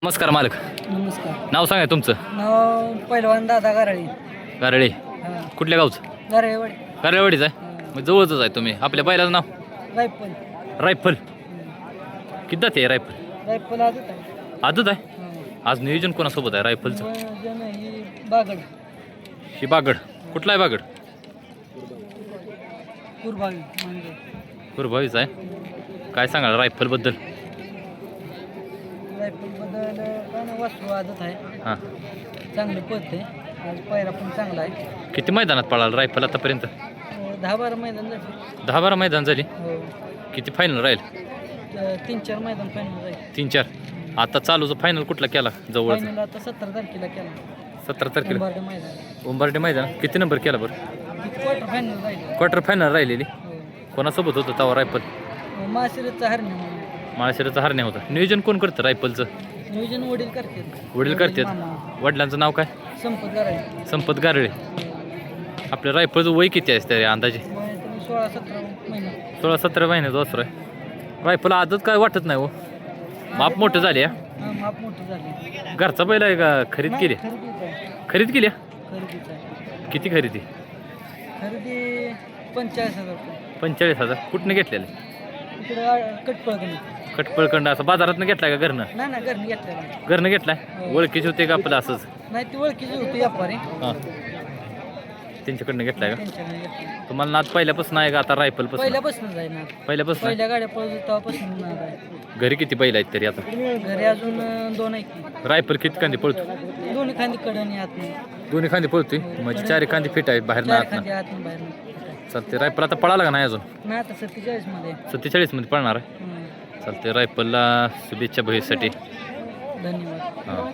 नमस्कार मालक. नमस्कार. नाव सांगा तुमचं. नाव पहिलवान दादा गारळी. गारळे. हां. कुठल्या गावचं? गारळेवाडी. गारळवाडीच आहे. हां. मग जवळच आहे तुम्ही. आपल्या बैलाचं नाव रायफल. रायफल. किती जाते रायफल? रायफल आजच आहे. आजच आहे. आज नियोजन कोणासोबत आहे रायफलचं? जण ही बागड. ही बागड. कुठला आहे बागड? कुरभावी म्हणजे कुरभावीच आहे. काय सांगाल रायफलबद्दल? रायफल बद्दल काय ना वासरू आजच आहे. हां. चांगलं पळते. आज पहिला पण चांगला आहे. किती मैदानात पळाला रायफल आतापर्यंत? 10-12 मैदान झाले. 10-12 मैदान झाली. हो. किती फायनल राहील? 3-4 मैदान फायनल जाईल. 3-4. आता चालूचं फायनल कुठला केला जवळ? फायनल आता 17 तारखेला केला. 17 तारखेला उंबारडे मैदान. उंबारडे मैदान. किती नंबर केला बरं? क्वार्टर फायनल जाईल. क्वार्टर फायनल राहिलेली. हो. कोणासोबत होतं तवा रायफल? माशिरचा हरणे म्हणून. माळशिराचा हरण्या होता. नियोजन कोण करतं रायफलचं? नियोजन वडील करते. वडील करतात. मामा. वडिलांचं नाव काय? संपत गारळी. संपत गारळे. आपल्या रायफलचं वय किती आहे त्या अंदाजे? 16-17 महिना. 16-17 महिन्याचं वासरू आहे. रायफल आजच काय वाटत नाही हो. माप मोठं झाले. हा माप मोठं झाले. घरचा बैल आहे का खरीद केली? खरेदीच आहे. खरीद केली? खरेदीच आहे. किती खरेदी? खरेदी 45,000 रुपये. 45,000. कुठनं घेतलेलं? इकडं कटपळगणी. कटपळकंड असं बाजारातनं घेतलाय का घरनं? नाही ना घरनी घेतलेला. घरनं घेतलाय. ओळखीचे होते का आपलं असंच? नाही ती ओळखीची होती व्यापारी. हां. त्यांच्याकडनं घेतलाय का? त्यांच्याकडे घेतली. तुम्हाला नाद पहिल्यापासून आहे का आता रायफलपासून? पहिल्यापासून जाईल ना. पहिल्यापासून आहे? पहिल्या गाड्या पळत तेव्हापासून नाद आहे. घरी किती बैल आहेत तरी आता? घरी अजून 2 आहेत की. रायफल किती कांदी पळतो? दोन्ही खांदी कडणी आत नाही. दोन्ही खांदी पळतोय म्हणजे 4 खांदी फिट आहेत बाहेर ना 4 आत ना. खांदी आत नाही बाहेर नाही. चालते. रायफल आता पळाला का नाही अजून? नाही आता 47 मध्ये. 47 मध्ये पळणार आहे. चालते. रायफलला शुभेच्छा भविष्यासाठी. धन्यवाद. हां.